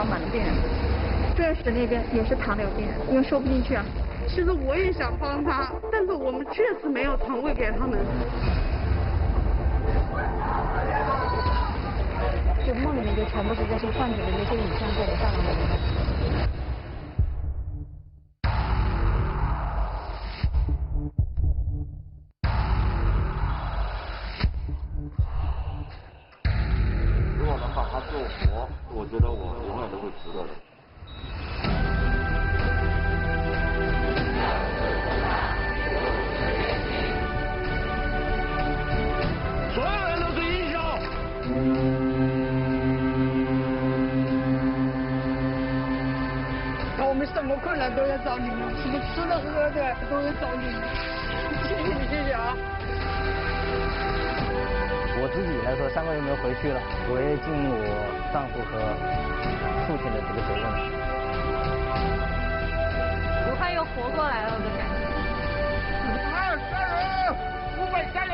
肠板的病人，住院室那边也是糖瘤病人，因为收不进去啊。其实我也想帮他，但是我们确实没有床位给他们。就梦里面就全部是这些患者的那些影像给我大脑里面。如果能把它救活，我觉得我永远都会值得的。所有人都是英雄。我们什么困难都要找你们，什么吃的喝的都要找你们，谢谢你，谢谢啊！我自己来说，3个月没有回去了，我也尽我丈夫和父亲的这个责任。武汉又活过来了的感觉。加油，500加油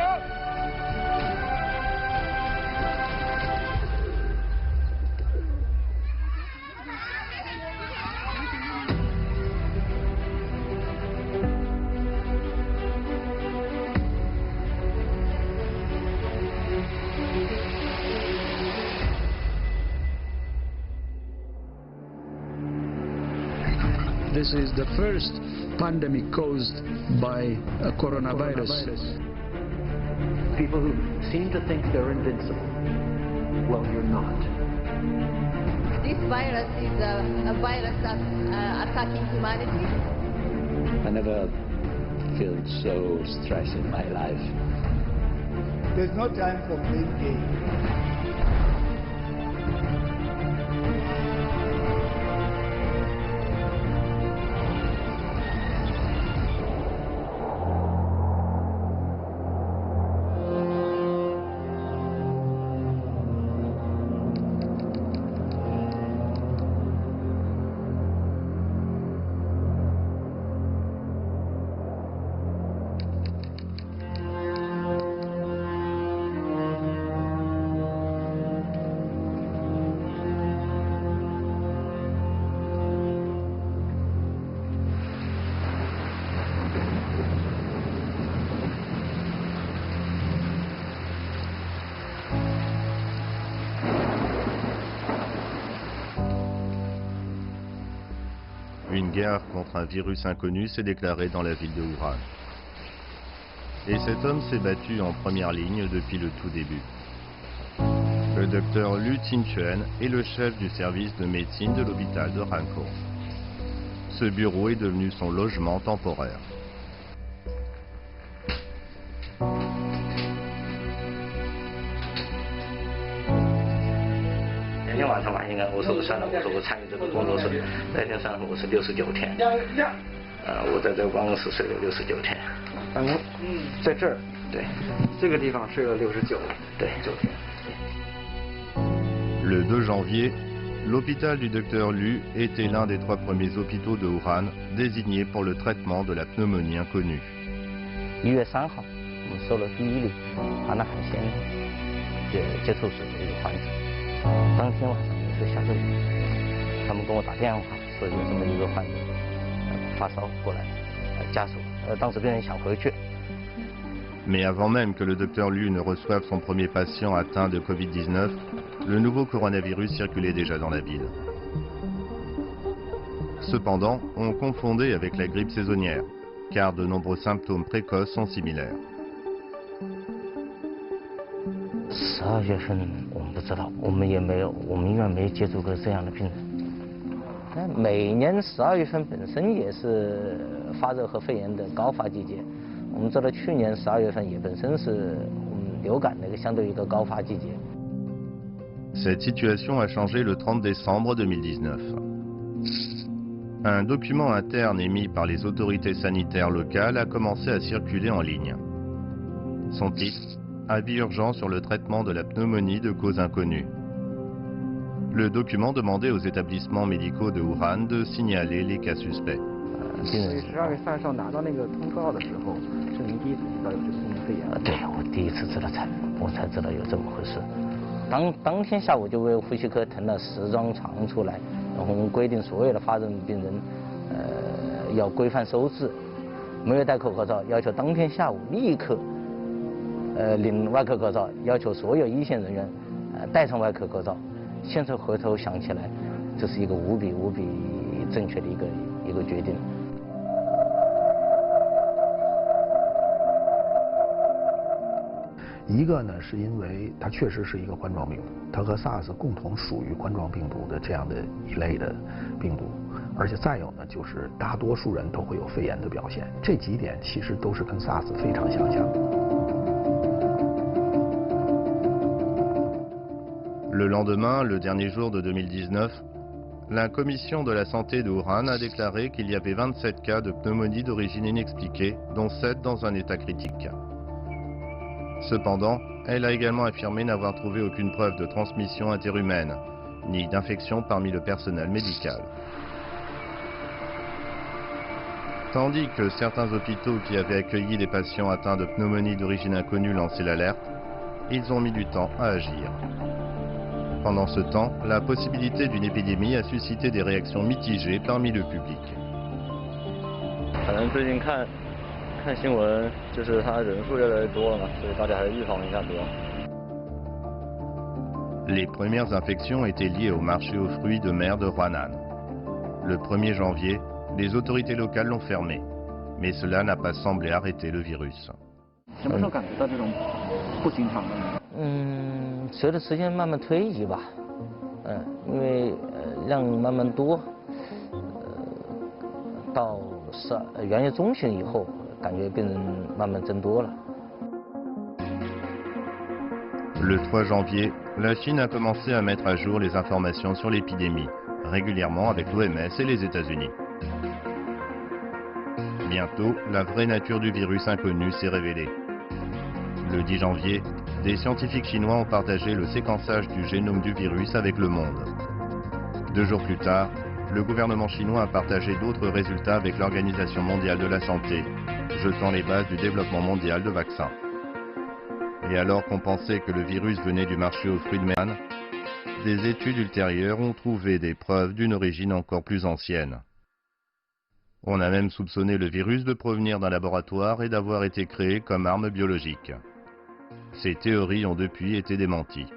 ！This is the first pandemic caused by a coronavirus. People who seem to think they're invincible. Well, you're not. This virus is a virus that's attacking humanity. I never felt so stressed in my life. There's no time for playing games. Une guerre contre un virus inconnu s'est déclarée dans la ville de Wuhan. Et cet homme s'est battu en première ligne depuis le tout début. Le docteur Lu Tinchuan est le chef du service de médecine de l'hôpital de Hankou. Ce bureau est devenu son logement temporaire. 那天晚上吧，应该我说算了，我说我参与这个工作室，那天算我是69天，我在这个办公室睡了69天。办公，在这儿，对，这个地方睡了69，对，9天。Le 2 janvier, l'hôpital du docteur Lu était l'un des 3 premiers hôpitaux de Wuhan désignés pour le traitement de la pneumonie inconnue. 1月3号，我们收了第一例华纳海鲜接触史的一个患者。当天晚上就下着雨，他们给我打电话说有这么一个患者发烧过来，家属当时病人想回去。Mais avant même que le docteur Lu ne reçoive son premier patient atteint de Covid-19, le nouveau coronavirus circulait déjà dans la ville. Cependant, on confondait avec la grippe saisonnière, car de nombreux symptômes précoces sont similaires. 12月份我们不知道，我们医院没接触过这样的病人。每年12月份本身也是发热和肺炎的高发季节，我们知道去年12月份也本身是流感的一个相对一个高发季节。Cette situation a changé le 30 décembre 2019. Un document interne émis par les autorités sanitaires locales a commencé à circuler en ligne. Son titre, Avis urgent sur le traitement de la pneumonie de cause inconnue. Le document demandait aux établissements médicaux de Wuhan de signaler les cas suspects. 12月30号拿到那个通告的时候，是您第一次知道有这个肺炎？对，我第一次知道我才知道有这么回事。当天下午就为呼吸科腾了10张床出来，然后我们规定所有的发热病人，要规范收治，没有戴口罩，要求当天下午立刻，领外科口罩，要求所有一线人员，戴上外科口罩。现在回头想起来，这是一个无比正确的一个决定。一个呢，是因为它确实是一个冠状病毒，它和 SARS 共同属于冠状病毒的这样的一类的病毒，而且再有呢，就是大多数人都会有肺炎的表现，这几点其实都是跟 SARS 非常相像。Le lendemain, le dernier jour de 2019, la commission de la santé de Wuhan a déclaré qu'il y avait 27 cas de pneumonie d'origine inexpliquée, dont 7 dans un état critique. Cependant, elle a également affirmé n'avoir trouvé aucune preuve de transmission interhumaine, ni d'infection parmi le personnel médical. Tandis que certains hôpitaux qui avaient accueilli des patients atteints de pneumonie d'origine inconnue lançaient l'alerte, ils ont mis du temps à agir. Pendant ce temps, la possibilité d'une épidémie a suscité des réactions mitigées parmi le public. 可能最近看新闻，就是它人数越来越多了嘛，所以大家还是预防一下比较好。Les premières infections étaient liées au marché aux fruits de mer de Huanan. Le 1er janvier, les autorités locales l'ont fermé, mais cela n'a pas semblé arrêter le virus. 什么时候感觉到这种不寻常的呢？随着时间慢慢推移吧，因为量慢慢多，到元月中旬以后，感觉病人慢慢增多了。Le 3 janvier, la Chine a commencé à mettre à jour les informations sur l'épidémie, régulièrement avec l'OMS et les États-Unis. Bientôt, la vraie nature du virus inconnu s'est révélée. Le 10 janvier, des scientifiques chinois ont partagé le séquençage du génome du virus avec le monde. 2 jours plus tard, le gouvernement chinois a partagé d'autres résultats avec l'Organisation mondiale de la santé, jetant les bases du développement mondial de vaccins. Et alors qu'on pensait que le virus venait du marché aux fruits de mer, des études ultérieures ont trouvé des preuves d'une origine encore plus ancienne. On a même soupçonné le virus de provenir d'un laboratoire et d'avoir été créé comme arme biologique. Ces théories ont depuis été démenties.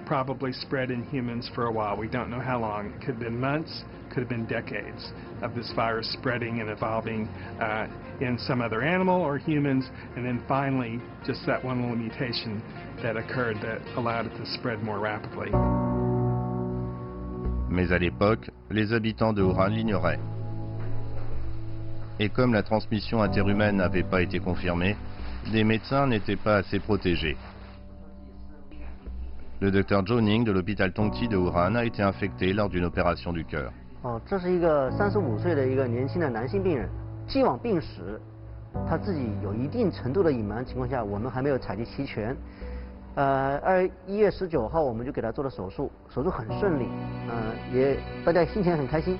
Probably spread in humans for a while. We don't know how long. It could have been months, could have been decades of this virus spreading and evolving in some other animal or humans, and then finally just that one little mutation that occurred that allowed it to spread more rapidly. Mais à l'époque, les habitants de Wuhan l'ignoraient. Et comme la transmission interhumaine n'avait pas été confirmée, les médecins n'étaient pas assez protégés. Le docteur Zhou Ning de l'hôpital Tongji de Wuhan a été infecté lors d'une opération du cœur. 这是一个35岁的一个年轻的男性病人，既往病史，他自己有一定程度的隐瞒情况下，我们还没有采集齐全。1月19号我们就给他做了手术，手术很顺利，也大家心情很开心。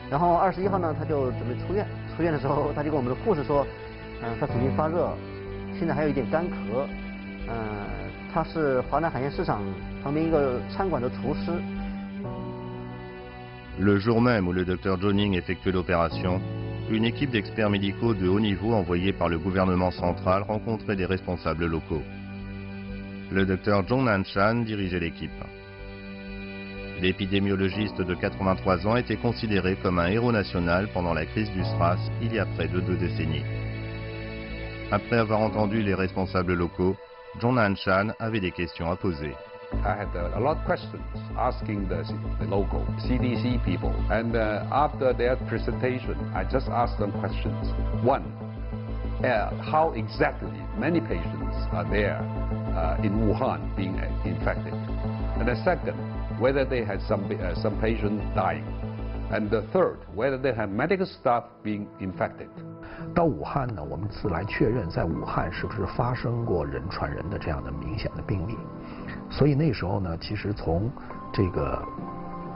然后21号呢，他就准备出院，出院的时候他就跟我们的护士说，他曾经发热，现在还有一点干咳，他是华南海鲜市场旁边一个餐馆的厨师。Le jour même où le docteur Zhou Ning effectuait l'opération, une équipe d'experts médicaux de haut niveau envoyée par le gouvernement central rencontrait des responsables locaux. Le docteur Zhong Nanshan dirigeait l'équipe. L'épidémiologiste de 83 ans était considéré comme un héros national pendant la crise du SRAS il y a près de 2 décennies. Après avoir entendu les responsables locaux, Zhong Nanshan avait des questions à poser. I had a lot of questions asking the local CDC people, and after their presentation, I just asked them questions. One, how exactly many patients are there in Wuhan being infected? And the second, whether they had some patients dying. And the third, whether they have medical staff being infected. 到武汉呢，我们是来确认在武汉是不是发生过人传人的这样的明显的病例。所以那时候呢，其实从这个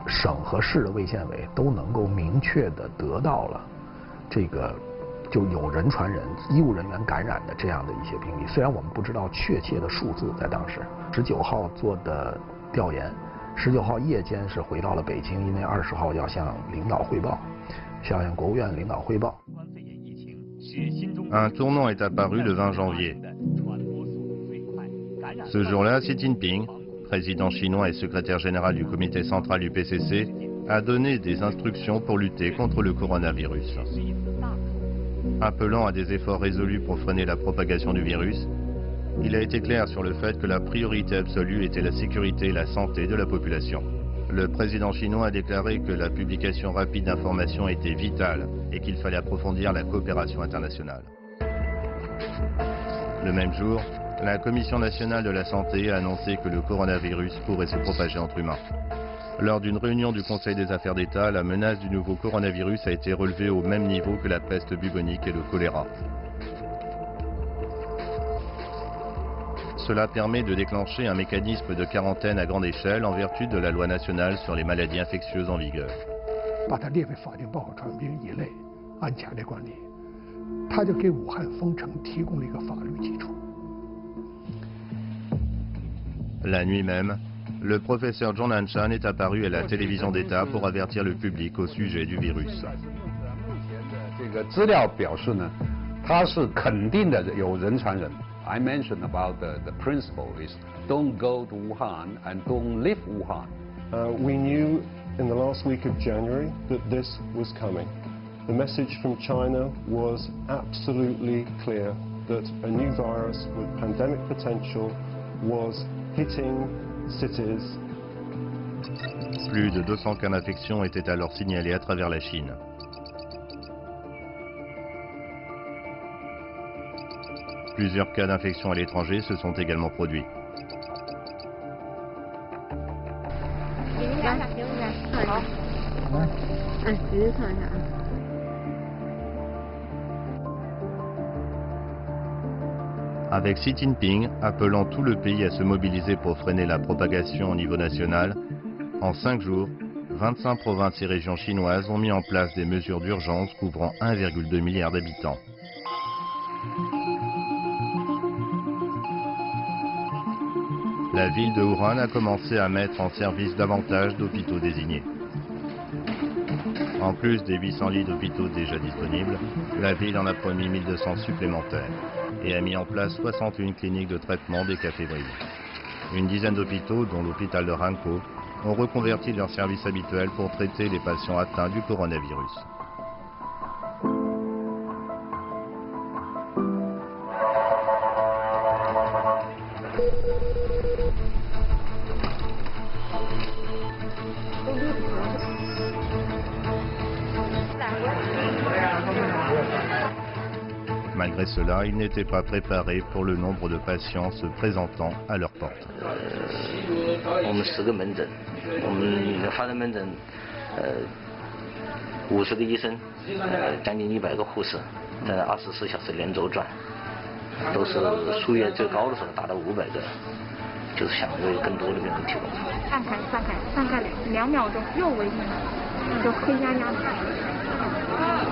省和市的卫健委都能够明确的得到了这个就有人传人、医务人员感染的这样的一些病例。虽然我们不知道确切的数字，在当时19号做的调研，19号夜间是回到了北京，因为20号要向领导汇报，向国务院领导汇报。Un tournant est apparu le 20 janvier. Ce jour-là, Xi Jinping, président chinois et secrétaire général du comité central du PCC, a donné des instructions pour lutter contre le coronavirus. Appelant à des efforts résolus pour freiner la propagation du virus, il a été clair sur le fait que la priorité absolue était la sécurité et la santé de la population. Le président chinois a déclaré que la publication rapide d'informations était vitale et qu'il fallait approfondir la coopération internationale. Le même jour, la Commission nationale de la santé a annoncé que le coronavirus pourrait se propager entre humains. Lors d'une réunion du Conseil des affaires d'État, la menace du nouveau coronavirus a été relevée au même niveau que la peste bubonique et le choléra. Cela permet de déclencher un mécanisme de quarantaine à grande échelle en vertu de la loi nationale sur les maladies infectieuses en vigueur. 把它列为法定报告传染病一类，按强烈管理，它就给武汉封城提供了一个法律基础。 La nuit même, le professeur Zhong Nanshan est apparu à la télévision d'État pour avertir le public au sujet du virus. 这个资料表示呢，它是肯定的有人传人。 I mentioned about the principle is don't go to Wuhan and don't leave Wuhan. We knew in the last week of January that this was coming. The message from China was absolutely clear that a new virus with pandemic potential was hitting cities. Plus de 200 cas d'infection étaient alors signalés à travers la Chine. Plusieurs cas d'infection à l'étranger se sont également produits. Avec Xi Jinping appelant tout le pays à se mobiliser pour freiner la propagation au niveau national, en 5 jours, 25 provinces et régions chinoises ont mis en place des mesures d'urgence couvrant 1,2 milliard d'habitants. La ville de Wuhan a commencé à mettre en service davantage d'hôpitaux désignés. En plus des 800 lits d'hôpitaux déjà disponibles, la ville en a promis 1200 supplémentaires et a mis en place 61 cliniques de traitement des cas fébriles. Une dizaine d'hôpitaux, dont l'hôpital de Hankou, ont reconverti leurs services habituels pour traiter les patients atteints du coronavirus. Malgré cela, ils n'étaient pas préparés pour le nombre de patients se présentant à leur porte. 我们10个门诊，我们发热门诊，50个医生，将近100个护士，在24小时连轴转，都是输液最高的时候达到500个，就是想为更多的病人提供。散开2秒钟又围进来了，就黑压压的，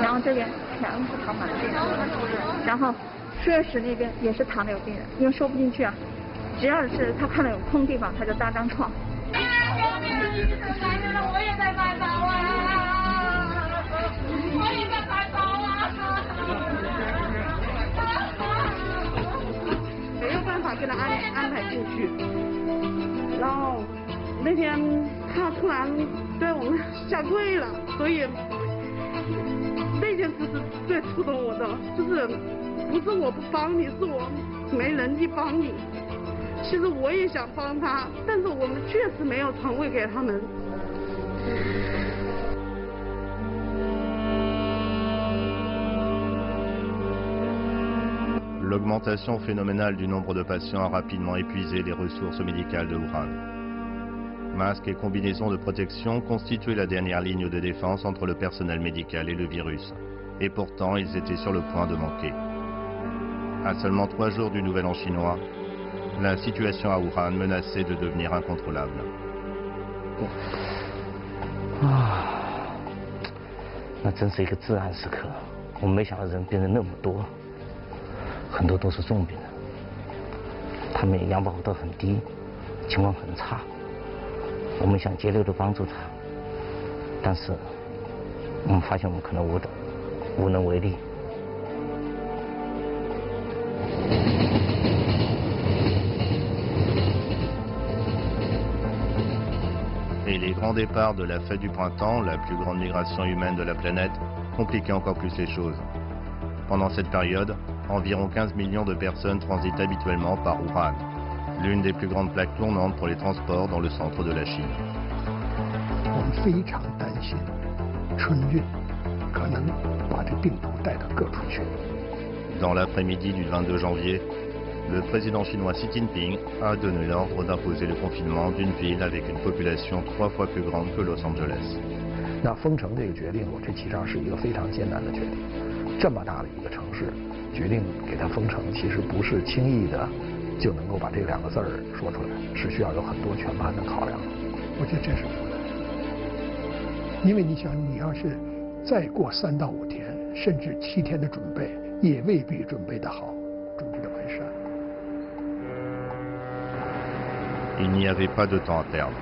然后这边全部躺满了病人，然后输液室那边也是躺着有病人，因为收不进去啊，只要是他看到有空地方，他就搭张床。我也在发烧啊！我也在发烧啊！没有办法给他安排进去，然后那天他突然对我们下跪了，所以那件事是最触动我的，就是不是我不帮你，是我没能力帮你。其实我也想帮他，但是我们确实没有床位给他们。L'augmentation phénoménale du nombre de patients a rapidement épuisé les ressources médicales de Wuhan. Masques et combinaisons de protection constituaient la dernière ligne de défense entre le personnel médical et le virus. Et pourtant, ils étaient sur le point de manquer. À seulement 3 jours du Nouvel An chinois, la situation à Wuhan menaçait de devenir incontrôlable. 那真是一个至暗时刻。我们没想到人病人那么多，很多都是重病人，他们养保都很低，情况很差。我们想竭力的帮助他，但是我们发现我们可能无能为力。Et les grands départs de la fête du printemps, la plus grande migration humaine de la planète, compliquaient encore plus les choses. Pendant cette période, environ 15 millions de personnes transitent habituellement par Wuhan, l'une des plus grandes plaques tournantes pour les transports dans le centre de la Chine. 我们非常担心春运可能把这病毒带到各处去。Dans l'après-midi du 22 janvier, le président chinois Xi Jinping a donné l'ordre d'imposer le confinement d'une ville avec une population 3 fois plus grande que Los Angeles. 那封城这个决定，这其实上是一个非常艰难的决定。这么大的一个城市，决定给它封城，其实不是轻易的就能够把这2个字说出来，是需要有很多全盘的考量。我觉得这是不难，因为你想，你要是再过3到5天，甚至7天的准备，也未必准备得好，准备得完善。Il n'y avait pas de temps à perdre.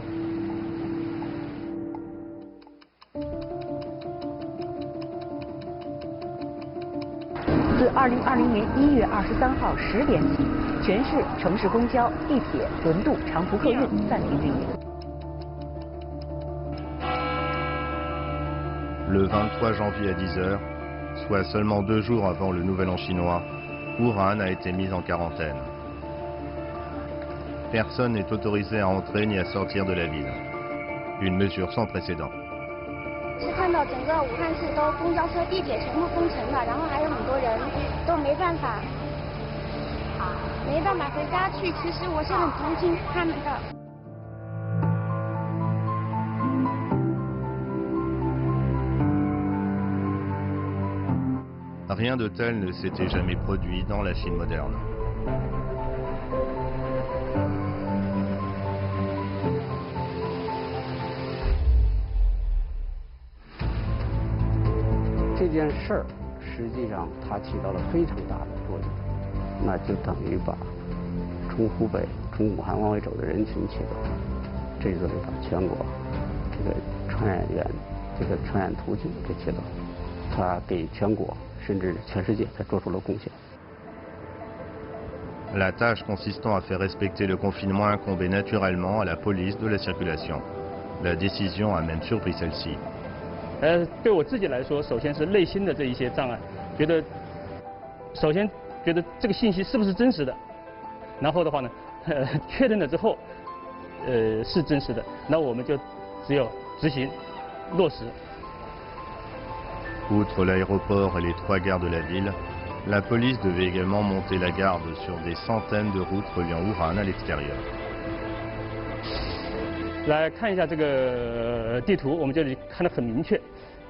自2020年1月23号10点起，全市城市公交、地铁、轮渡、长途客运暂停运营。Le 23 janvier à 10h, soit seulement 2 jours avant le Nouvel An chinois, Wuhan a été mise en quarantaine. Personne n'est autorisé à entrer ni à sortir de la ville. Une mesure sans précédent. 是看到整个武汉市都公交车、地铁全部封城了，然后还有很多人都没办法回家去。其实我是很同情他们的。Rien de tel ne s'était jamais produit dans la Chine moderne. 这件事儿实际上它起到了非常大的作用，那就等于把从湖北、从武汉往外走的人群切断，这就是把全国这个传染源、这个传染途径给切断，它给全国甚至全世界它做出了贡献。 La tâche consistant à faire respecter le confinement incombait naturellement à la police de la circulation. La décision a même surpris celle-ci. 对我自己来说，首先是内心的这一些障碍，首先觉得这个信息是不是真实的，然后的话呢，确认了之后，是真实的，那我们就只有执行落实。 Outre l'aéroport et les 3 gares de la ville, la police devait également monter la garde sur des centaines de routes reliant Wuhan à l'extérieur. 来看一下这个地图，我们这里看得很明确，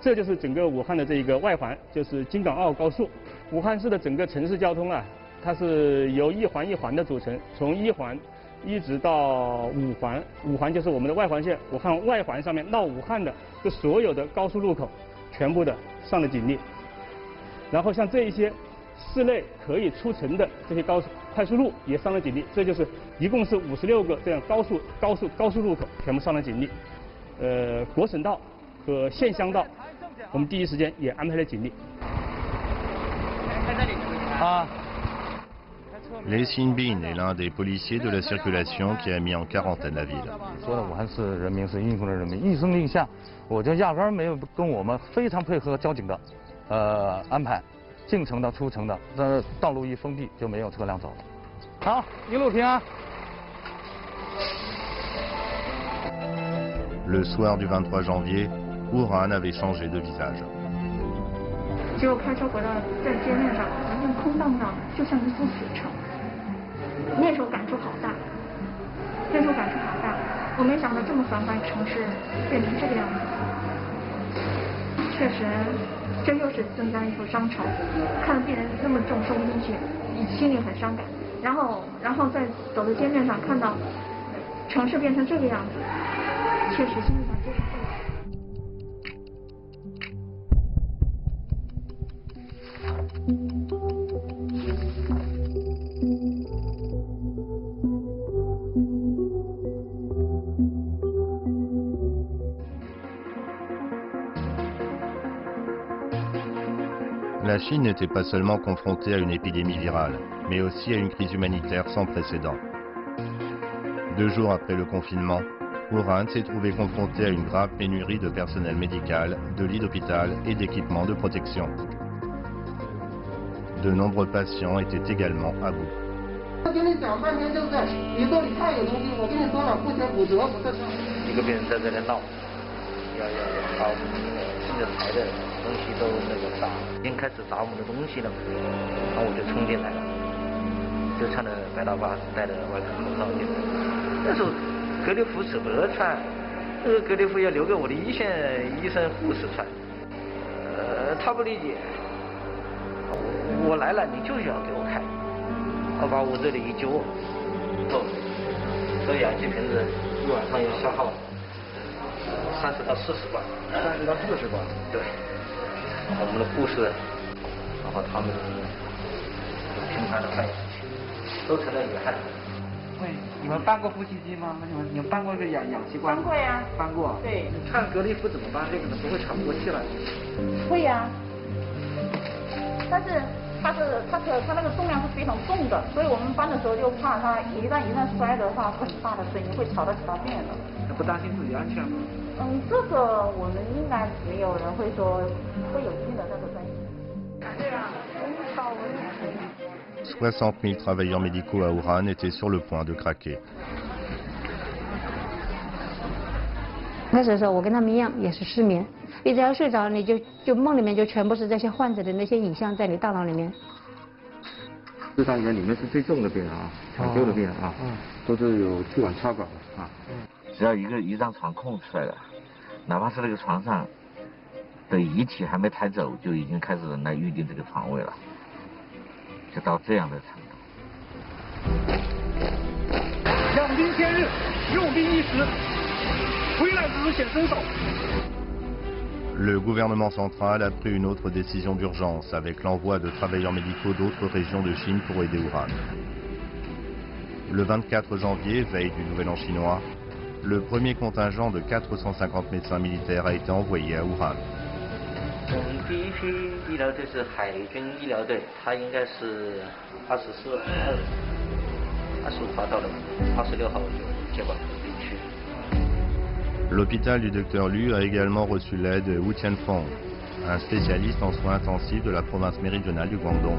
这就是整个武汉的这一个外环，就是京港澳高速。武汉市的整个城市交通啊，它是由一环一环的组成，从1环一直到5环，5环就是我们的外环线，武汉外环上面到武汉的这所有的高速路口，全部的上了警力。然后像这一些市内可以出城的这些快速路也上了警力，这就是一共是56个这样高速路口全部上了警力。国省道和县乡道，我们第一时间也安排了警力。Les Xinbin est l'un des policiers de la circulation qui a mis en quarantaine la ville. 说的武汉市人民是英雄的人民，一声令下，我就压根儿没有跟我们非常配合交警的安排。 进城的、出城的，这道路一封闭就没有车辆走了。好，一路平安。Le soir du 23 janvier, Wuhan avait changé de visage. 结果开车回到在街面上，完全空荡荡的，就像一座死城。那时候感触好大，我没想到这么繁华的城市变成这个样子。确实。 这又是增加一幅伤愁，看到病人那么重受阴血，心里很伤感。然后在走在街面上看到城市变成这个样子，确实心里上就是 La Chine n'était pas seulement confrontée à une épidémie virale, mais aussi à une crise humanitaire sans précédent. 2 jours après le confinement, Wuhan s'est trouvé confronté à une grave pénurie de personnel médical, de lits d'hôpital et d'équipements de protection. De nombreux patients étaient également à bout. 我跟你讲半天，对不对？你说你太有东西，我跟你说了，不折骨折，不是。一个病人在这里闹，要把我们新的台的东西都那个砸，已经开始砸我们的东西了，然后我就冲进来了，就穿着白大褂，戴着外科口罩进来。那时候隔离服舍不得穿，那个隔离服要留给我的一线医生护士穿，他不理解，我来了你就是要给我开。 把我这里一揪，这氧气瓶子一晚上要消耗30到40管，30到40管。对，我们的护士，然后他们频繁的换氧气，都成了遗憾。喂，你们搬过呼吸机吗？你们搬过这个氧气罐？搬过呀。搬过。对。你穿隔离服怎么搬？这个呢不会喘不过气来。会呀，但是。 它那个重量是非常重的，所以我们搬的时候就怕它一旦摔的话，很大的声音会吵到其他病人的。不担心自己安全吗？这个我们应该没有人会说会有新的那个声音。对啊60 000 travailleurs médicaux à Wuhan étaient sur le point de craquer. 开始的时候，我跟他们一样也是失眠。 你只要睡着，你就梦里面就全部是这些患者的那些影像在你大脑里面。这3个里面是最重的病人啊，抢救的病人啊，都是有气管插管的啊。只要一张床空出来了，哪怕是那个床上的遗体还没抬走，就已经开始来预定这个床位了，就到这样的程度。养兵千日，用兵一时，危难之时显身手。 Le gouvernement central a pris une autre décision d'urgence avec l'envoi de travailleurs médicaux d'autres régions de Chine pour aider Wuhan. Le 24 janvier, veille du Nouvel An chinois, le premier contingent de 450 médecins militaires a été envoyé à Wuhan. 第一批医疗队是海军医疗队，他应该是25号到的，26号就接管病区。 L'hôpital du Dr Liu a également reçu l'aide de Wu Tianfeng, un spécialiste en soins intensifs de la province méridionale du Guangdong.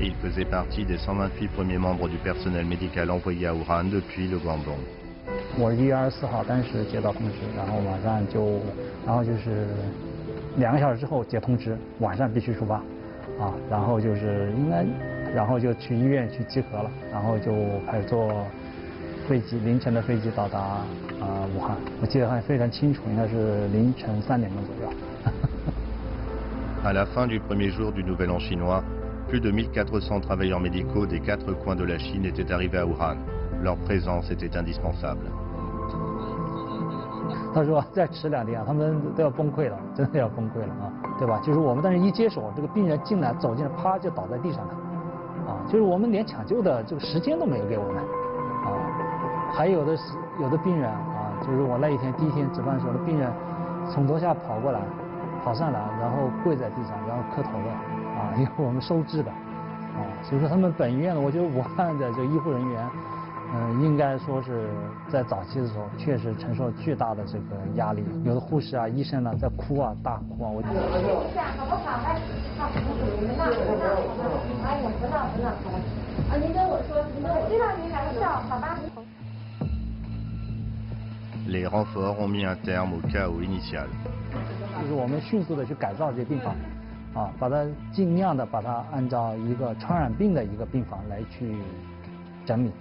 Et il faisait partie des 128 premiers membres du personnel médical envoyé à Wuhan depuis le Guangdong. 我1月24号当时接到通知，然后晚上就是2个小时之后接通知，晚上必须出发，然后就是然后就去医院去集合了，然后就开始坐。 飞机凌晨的飞机到达武汉，我记得还非常清楚，应该是凌晨3点钟左右。À la fin du premier jour du Nouvel An chinois, plus de 1400 travailleurs médicaux des 4 coins de la Chine étaient arrivés à Wuhan. Leur présence était indispensable. 他说再迟2天他们都要崩溃了，真的要崩溃了对吧？就是我们当时一接手，这个病人走进来，啪就倒在地上了，就是我们连抢救的这个时间都没有给我们。 还有的病人就是我那一天第1天值班的时候，病人从楼下跑上来，然后跪在地上，然后磕头的因为我们收治的所以说他们本医院的，我觉得武汉的这个医护人员，应该说是在早期的时候确实承受巨大的这个压力，有的护士医生在哭大哭我。好不好？来，你们那，哎呀，不闹。您跟我说，我知道您来笑，好吧？ Les renforts ont mis un terme au chaos initial. 就是我们迅速的去改造这些病房，把它尽量的把它按照一个传染病的一个病房来去整理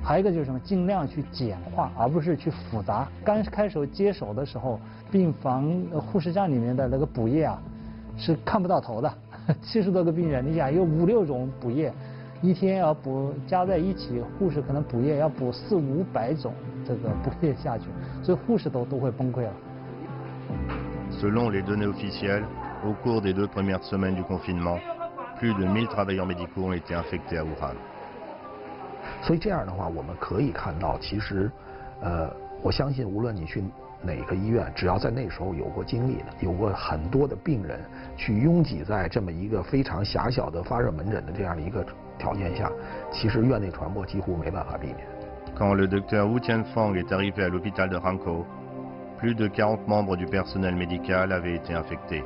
还有一个就是什么，尽量去简化，而不是去复杂。刚开始接手的时候，病房护士站里面的那个补液是看不到头的，70多个病人，你想有5、6种补液，一天要补加在一起，护士可能补液要补400、500种。 这个补液下去，所以护士都会崩溃了。Selon les données officielles, au cours des 2 premières semaines du confinement, plus de 1000 travailleurs médicaux ont été infectés à Wuhan. 所以这样的话，我们可以看到，其实，我相信无论你去哪个医院，只要在那时候有过经历的，有过很多的病人去拥挤在这么一个非常狭小的发热门诊的这样的一个条件下，其实院内传播几乎没办法避免。Quand le docteur Wu Tianfang est arrivé à l'hôpital de Hankou, plus de 40 membres du personnel médical avaient été infectés.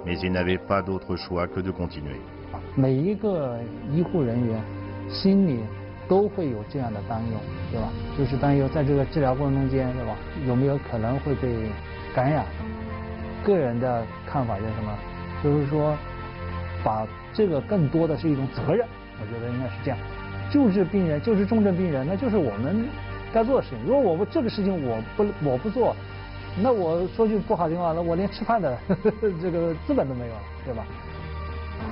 Mais il n'avait pas d'autre choix que de continuer. 每一个医护人员心里都会有这样的担忧，对吧？就是担忧在这个治疗过程中间，对吧？有没有可能会被感染？个人的看法是什么？就是说，把这个更多的是一种责任，我觉得应该是这样。救治病人，救治重症病人，那就是我们该做的事情。如果我这个事情我不做，那我说句不好听话，那我连吃饭的这个资本都没有了，对吧？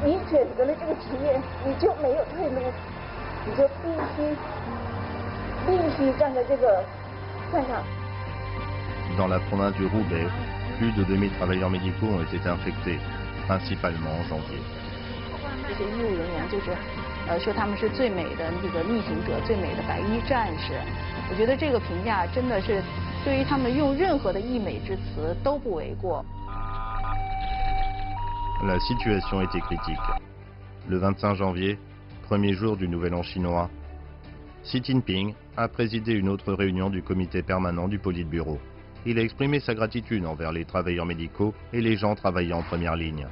你选择了这个职业，你就没有退路，你就必须站在这个线上。Dans la province du Roubaix, plus de 2000 travailleurs médicaux ont été infectés, principalement en janvier. 这些医务人员就是说他们是最美的这个逆行者，最美的白衣战士。我觉得这个评价真的是对于他们用任何的溢美之词都不为过。La situation était critique. Le 25 janvier, premier jour du Nouvel An chinois, Xi Jinping a présidé une autre réunion du comité permanent du Politburo. Il a exprimé sa gratitude envers les travailleurs médicaux et les gens travaillant en première ligne.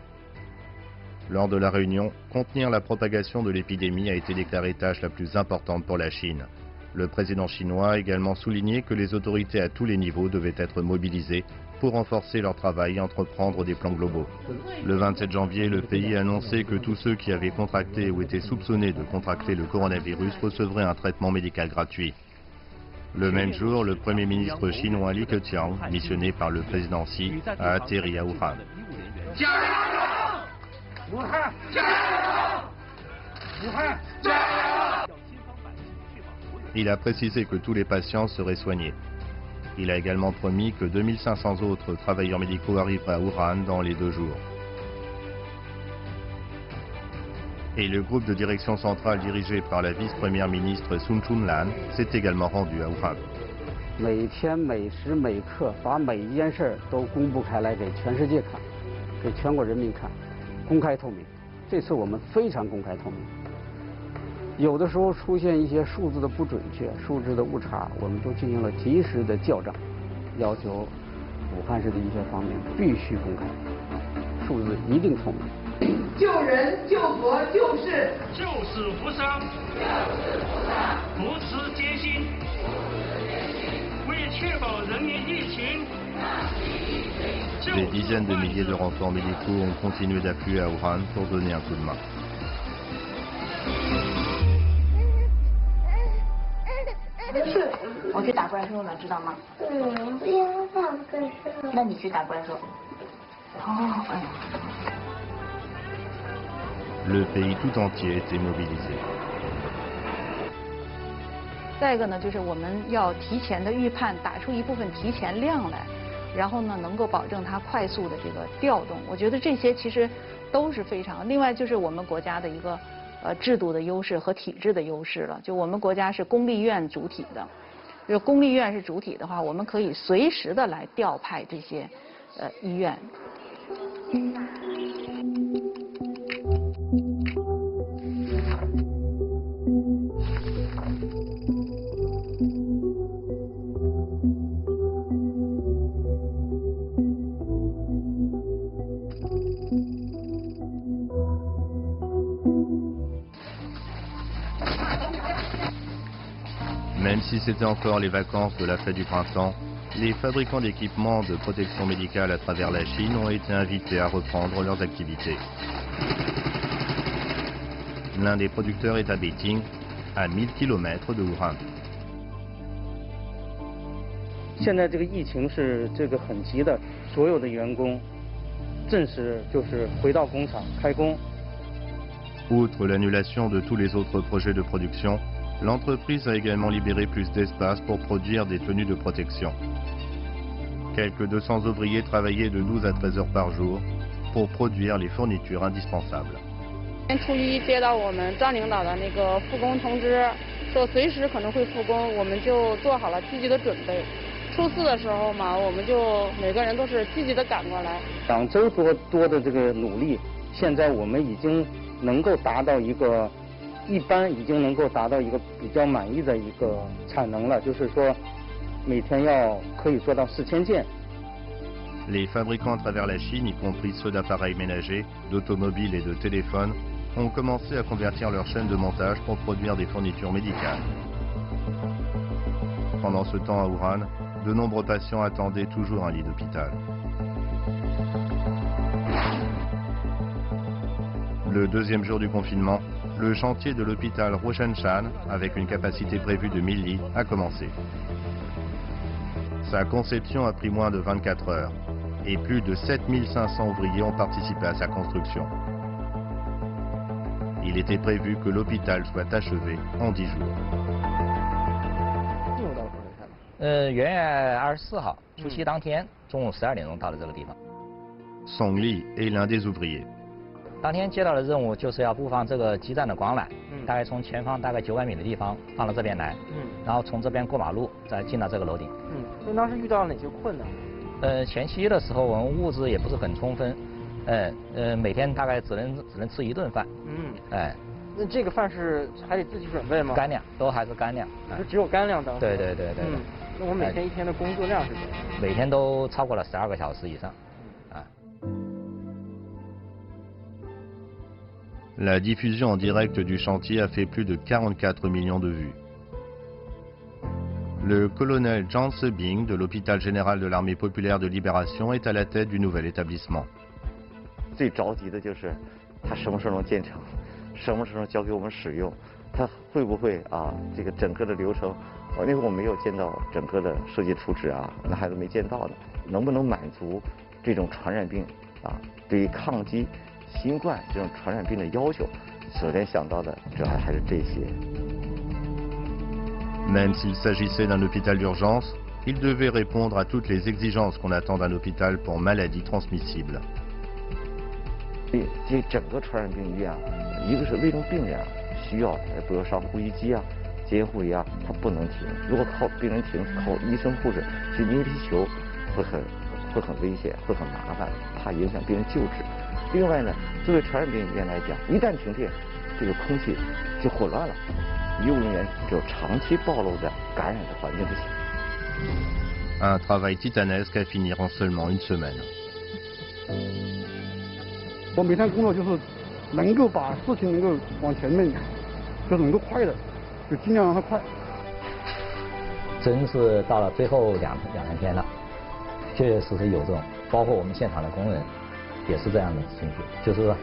Lors de la réunion, contenir la propagation de l'épidémie a été déclarée tâche la plus importante pour la Chine. Le président chinois a également souligné que les autorités à tous les niveaux devaient être mobilisées pour renforcer leur travail et entreprendre des plans globaux. Le 27 janvier, le pays a annoncé que tous ceux qui avaient contracté ou étaient soupçonnés de contracter le coronavirus recevraient un traitement médical gratuit. Le même jour, le Premier ministre chinois Li Keqiang, missionné par le président Xi, a atterri à Wuhan. Il a précisé que tous les patients seraient soignés. Il a également promis que 2500 autres travailleurs médicaux arriveraient à Wuhan dans les 2 jours. Et le groupe de direction centrale dirigé par la vice-première ministre Sun Chunlan s'est également rendu à Wuhan. 每天每时每刻把每一件事都公布开来给全世界看，给全国人民看，公开透明。这次我们非常公开透明。有的时候出现一些数字的不准确、数字的误差，我们都进行了及时的校正，要求武汉市的医学方面必须公开，数字一定透明。救人、救国、救世，救死扶伤，扶持艰辛，为确保人民疫情。Des dizaines de milliers de renforts médicaux ont continué d'affluer à Wuhan pour donner un coup de main. 我去打过来说了，知道吗？不要放个手。那你去打过来说。哦，哎呀。Le pays tout entier était mobilisé. 再一个呢，就是我们要提前的预判，打出一部分提前量来，然后呢，能够保证它快速的这个调动。我觉得这些其实都是非常。另外就是我们国家的一个制度的优势和体制的优势了。就我们国家是公立院主体的，就是公立院是主体的话，我们可以随时的来调派这些医院。Même si c'était encore les vacances de la fête du printemps, les fabricants d'équipements de protection médicale à travers la Chine ont été invités à reprendre leurs activités. L'un des producteurs est à Beijing, à 1000 km de Wuhan. 现在这个疫情是这个很急的，所有的员工正式就是回到工厂开工。 Outre l'annulation de tous les autres projets de production, l'entreprise a également libéré plus d'espace pour produire des tenues de protection. Quelques 200 ouvriers travaillaient de 12 à 13 heures par jour pour produire les fournitures indispensables. 初一接到我们张领导的那个复工通知，说随时可能会复工，我们就做好了积极的准备。初4的时候嘛，我们就每个人都是积极的赶过来。2周多的这个努力，现在我们已经能够达到一个一般已经能够达到一个比较满意的一个产能了，就是说每天可以做到4000件。Les fabricants à travers la Chine, y compris ceux d'appareils ménagers, d'automobiles et de téléphones, ont commencé à convertir leur chaîne de montage pour produire des fournitures médicales. Pendant ce temps à Wuhan, de nombreux patients attendaient toujours un lit d'hôpital. Le deuxième jour du confinement, le chantier de l'hôpital Roshan-Chan, avec une capacité prévue de 1000 lits, a commencé. Sa conception a pris moins de 24 heures et plus de 7500 ouvriers ont participé à sa construction. Il était prévu que l'hôpital soit achevé en 10 jours. 元月24号，除夕当天中午12点钟到了这个地方。Song Li est l'un des ouvriers. 当天接到的任务就是要布放这个基站的广缆，大概从前方大概900米的地方放到这边来，然后从这边过马路，再进到这个楼顶。那当时遇到了哪些困难？前期的时候我们物资也不是很充分，每天大概只能吃1顿饭。那这个饭是还得自己准备吗？干粮，都还是干粮。就只有干粮当时？对。那我每天一天的工作量是怎样？每天都超过了12个小时以上。La diffusion en direct du chantier a fait plus de 44 millions de vues. Le colonel Zhang Sebing de l'hôpital général de l'armée populaire de libération est à la tête du nouvel établissement. 最着急的就是它什么时候能建成，什么时候交给我们使用，它会不会这个整个的流程，那会儿我没有见到整个的设计图纸那还都没见到呢，能不能满足这种传染病对于抗击新冠这种传染病的要求，首先想到的主要还是这些。Même s'il s'agissait d'un hôpital d'urgence, il devait répondre à toutes les exigences qu'on attend d'un hôpital pour maladies transmissibles. 这整个传染病医院一个是危重病人需要，比如上呼吸机监护仪它不能停。如果靠病人停，靠医生护士去捏皮球，会很危险，会很麻烦，怕影响病人救治。另外呢，作为传染病医院来讲，一旦停电，这个空气就混乱了，医务人员只有长期暴露在感染的环境之下。Un travail titanesque à finir en seulement une semaine. 我每天工作就是能够把事情能够往前面，就是能够快的，就尽量让它快。真是到了最后两三天了，确确实实有这种，包括我们现场的工人也是这样的情绪，就是说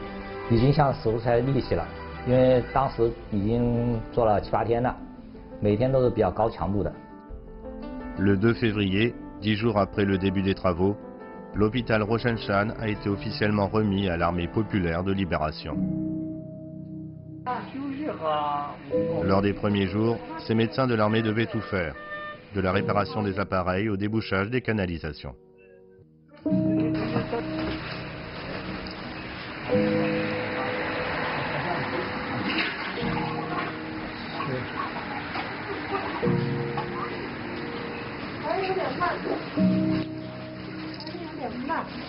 已经像使不出来力气了，因为当时已经做了7、8天了，每天都是比较高强度的。Le 2 février, 10 jours après le début des travaux, l'hôpital Roshan-Chan a été officiellement remis à l'armée populaire de libération. Lors des premiers jours, ces médecins de l'armée devaient tout faire, de la réparation des appareils au débouchage des canalisations. Thank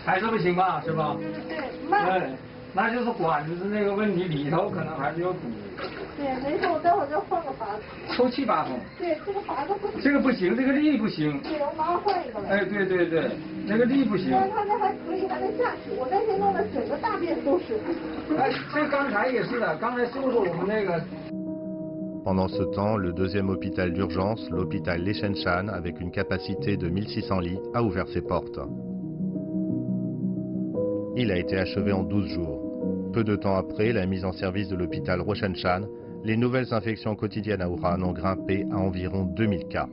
还是不行吧，是吧？对，慢。对，那就是管子那个问题，里头可能还是有堵。对，没事，我待会儿再换个阀子。抽气阀缝。对，这个阀子不行。这个不行，这个力不行。对，我马上换一个来。哎，对，那个力不行。但是它这还可以，还能下去。我那天弄的整个大便都是。哎，这刚才也是的，刚才是不是我们那个？ Pendant ce temps, le deuxième hôpital d'urgence, l'hôpital Leshen-Chan, avec une capacité de 1600 lits, a ouvert ses portes. Il a été achevé en 12 jours. Peu de temps après la mise en service de l'hôpital Roshan-Chan, les nouvelles infections quotidiennes à Wuhan ont grimpé à environ 2000 cas.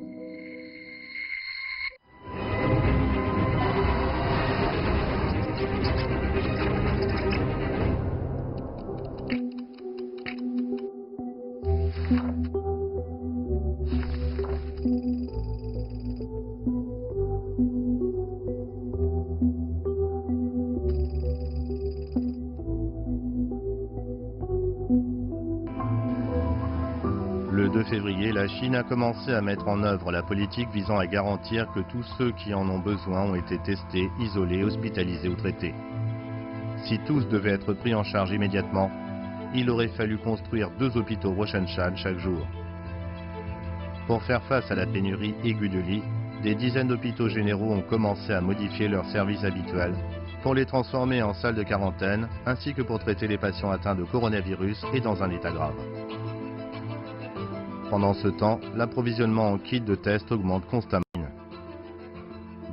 Le 2 février, la Chine a commencé à mettre en œuvre la politique visant à garantir que tous ceux qui en ont besoin ont été testés, isolés, hospitalisés ou traités. Si tous devaient être pris en charge immédiatement, il aurait fallu construire 2 hôpitaux Roshan-Chan chaque jour. Pour faire face à la pénurie aiguë de lits, des dizaines d'hôpitaux généraux ont commencé à modifier leurs services habituels pour les transformer en salles de quarantaine, ainsi que pour traiter les patients atteints de coronavirus et dans un état grave. Pendant ce temps, l'approvisionnement en kits de test augmente constamment.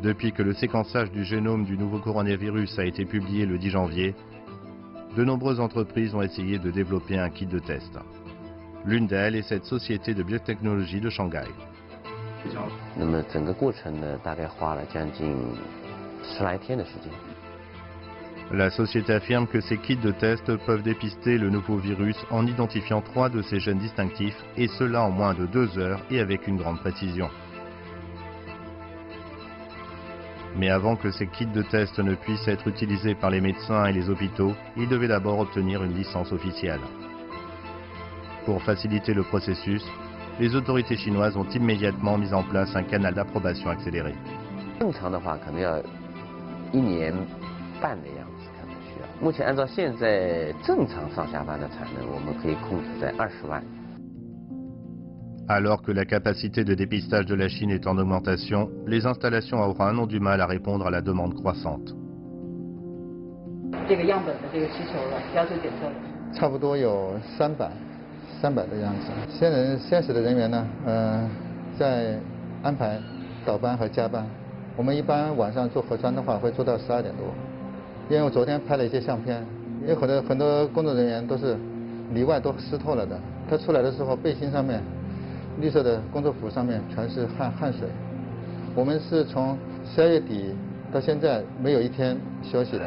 Depuis que le séquençage du génome du nouveau coronavirus a été publié le 10 janvier, de nombreuses entreprises ont essayé de développer un kit de test. L'une d'elles est cette société de biotechnologie de Shanghai. 那么整个过程呢，大概花了将近10来天的时间。 La société affirme que ces kits de test peuvent dépister le nouveau virus en identifiant 3 de ses gènes distinctifs, et cela en moins de 2 heures et avec une grande précision. Mais avant que ces kits de test ne puissent être utilisés par les médecins et les hôpitaux, ils devaient d'abord obtenir une licence officielle. Pour faciliter le processus, les autorités chinoises ont immédiatement mis en place un canal d'approbation accéléré. 正常的话，可能要1年半的样子。 目前按照现在正常上下班的产能，我们可以控制在20万。 Alors que la capacité de dépistage de la Chine est en augmentation, les installations à Wuhan ont du mal à répondre à la demande croissante. 这个样本的这个需求了，要求检测了。差不多有300的样子。现实的人员呢，在安排倒班和加班。我们一般晚上做核酸的话，会做到12点多。 因为我昨天拍了一些相片，因为很多工作人员都是里外都湿透了的，他出来的时候背心上面绿色的工作服上面全是汗水。我们是从12月底到现在没有一天休息的。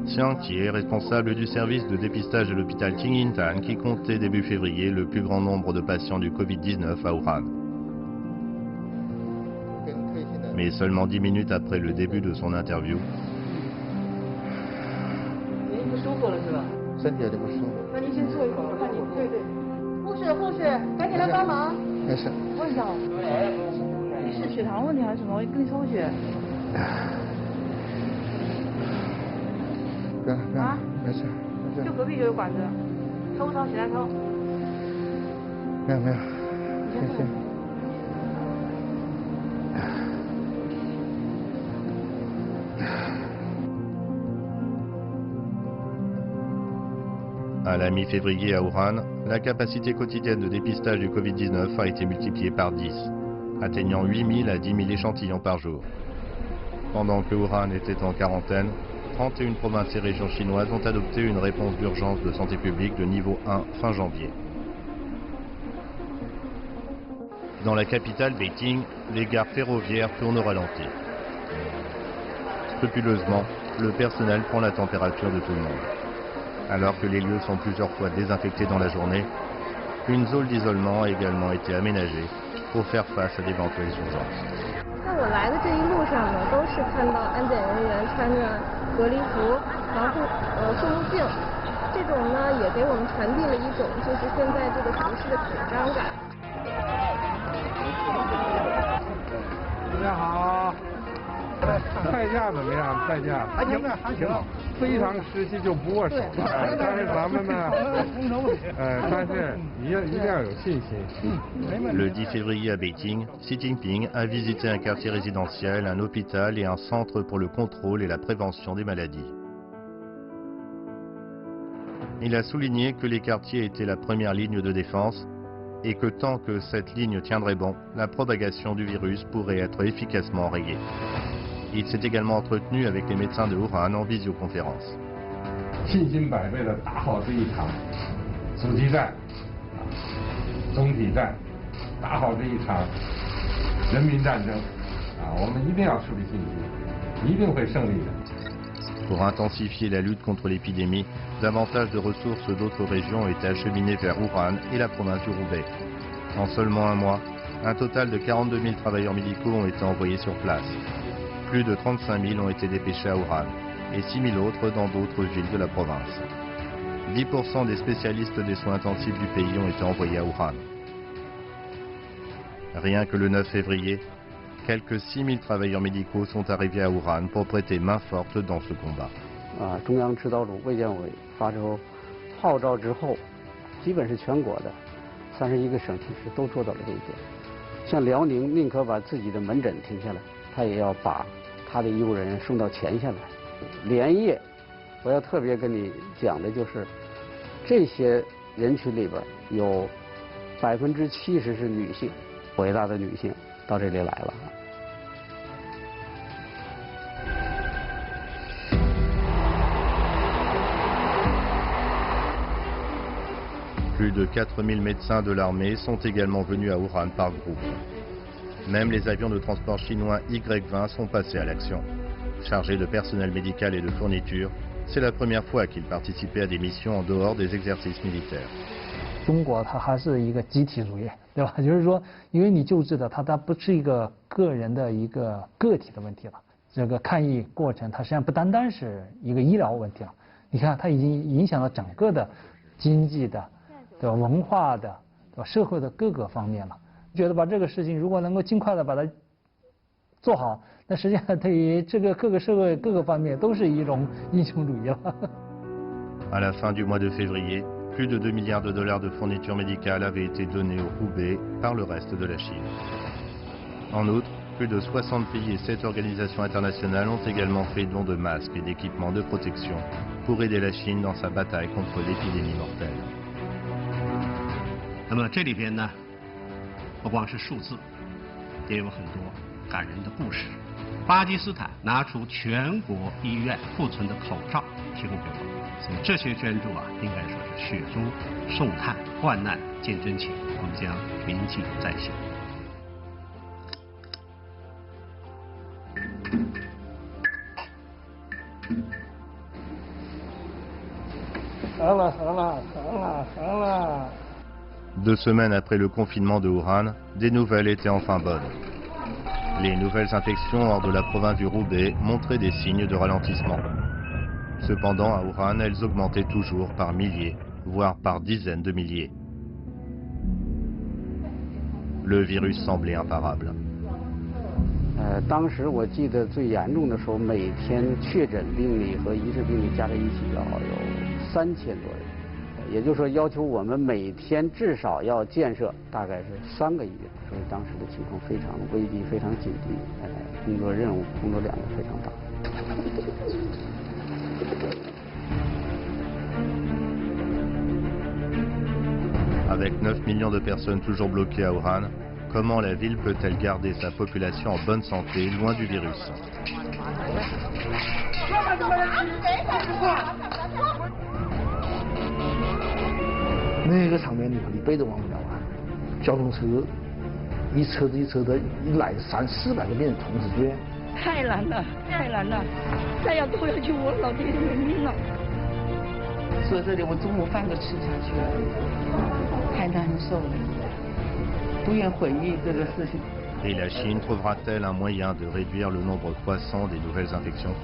Xiang Jie est responsable du service de dépistage de l'hôpital Qingyintan qui comptait début février le plus grand nombre de patients du Covid-19 à Wuhan. Mais seulement 10 minutes après le début de son interview, 您不舒服了是吧？身体有点不舒服。那您先坐一会儿，我看你。对对。护士，赶紧来帮忙。没事。问一下，你是血糖问题还是什么？我给你抽血。不要，没事。就隔壁就有管子，抽，起来抽。没有，谢谢。 À la mi-février à Wuhan, la capacité quotidienne de dépistage du Covid-19 a été multipliée par 10, atteignant 8 000 à 10 000 échantillons par jour. Pendant que Wuhan était en quarantaine, 31 provinces et régions chinoises ont adopté une réponse d'urgence de santé publique de niveau 1 fin janvier. Dans la capitale Beijing, les gares ferroviaires tournent au ralenti. Scrupuleusement, le personnel prend la température de tout le monde. Alors que les lieux sont plusieurs fois désinfectés dans la journée, une zone d'isolement a également été aménagée pour faire face à d'éventuelles urgences. 在我来的这一路上呢，都是看到安检人员穿着隔离服，然后护目镜，这种呢也给我们传递了一种就是现在这个局势的紧张感。大家好。 菜价怎么样？菜价还行，非常时期就不握手了。但是咱们呢，但是一定要有信心。Le 10 février à Beijing, Xi Jinping a visité un quartier résidentiel, un hôpital et un centre pour le contrôle et la prévention des maladies. Il a souligné que les quartiers étaient la première ligne de défense et que tant que cette ligne tiendrait bon, la propagation du virus pourrait être efficacement enrayée. Il s'est également entretenu avec les médecins de Wuhan en visioconférence. 信心百倍的打好这一场阻击战、总体战，打好这一场人民战争我们一定要树立信心，一定会胜利的。 Pour intensifier la lutte contre l'épidémie, davantage de ressources d'autres régions ont été acheminées vers Wuhan et la province du Roubaix. En seulement un mois, un total de 42 000 travailleurs médicaux ont été envoyés sur place. Plus de 35 000 ont été dépêchés à Wuhan et 6 000 autres dans d'autres villes de la province. 10% des spécialistes des soins intensifs du pays ont été envoyés à Wuhan. Rien que le 9 février, quelques 6000 travailleurs médicaux sont arrivés à Wuhan pour prêter main forte dans ce combat. 中央指导组卫健委发出号召之后，基本是全国的31个省体市都做到了这一点。像辽宁宁可把自己的门诊停下来，他也要把他的医务人员送到前线来。连夜，我要特别跟你讲的就是，这些人群里边有70%是女性，伟大的女性到这里来了。 Plus de 4000 médecins de l'armée sont également venus à Wuhan par groupe. Même les avions de transport chinois Y-20 sont passés à l'action. Chargés de personnel médical et de fournitures, c'est la première fois qu'ils participaient à des missions en dehors des exercices militaires. 中国它还是一个集体主义，对吧？就是说，因为你救治的它不是一个个人的一个个体的问题了，这个抗疫过程它实际上不单单是一个医疗问题了。你看，它已经影响到整个的经济的。 对吧？文化的，对吧？社会的各个方面了，觉得把这个事情如果能够尽快的把它做好，那实际上对于这个各个社会各个方面都是一种英雄主义了。À la fin du mois de février, plus de 2 milliards de dollars de fournitures médicales avaient été donnés au Hubei par le reste de la Chine. En outre, plus de 60 pays et 7 organisations internationales ont également fait don de masques et d'équipements de protection pour aider la Chine dans sa bataille contre l'épidémie mortelle. 那么这里边呢，不光是数字，也有很多感人的故事。巴基斯坦拿出全国医院库存的口罩提供给我们，所以这些捐助啊，应该说是雪中送炭，患难见真情，我们将铭记在心。好了好了好了好了。 2 semaines après le confinement de Wuhan, des nouvelles étaient enfin bonnes. Les nouvelles infections hors de la province du Hubei montraient des signes de ralentissement. Cependant, à Wuhan, elles augmentaient toujours par milliers, voire par dizaines de milliers. Le virus semblait imparable. 当时我记得最严重的时候，每天确诊病例和疑似病例加在一起要有3000多人。 也就是说，要求我们每天至少要建设大概是3个医院，所以当时的情况非常危机、非常紧急，工作任务、工作量也非常大。Avec 9 millions de personnes toujours bloquées à Wuhan, comment la ville peut-elle garder sa population en bonne santé, loin du virus? 那个场面你一辈子忘不了啊！交通车一车子一车的，一来300-400个病人同时捐，太难了，太难了！再要拖下去，我老爹就没命了。坐这里，我中午饭都吃不下去了，太难受了，不愿回忆这个事情。 Et la Chine trouvera-t-elle un moyen de réduire le nombre croissant des nouvelles infections?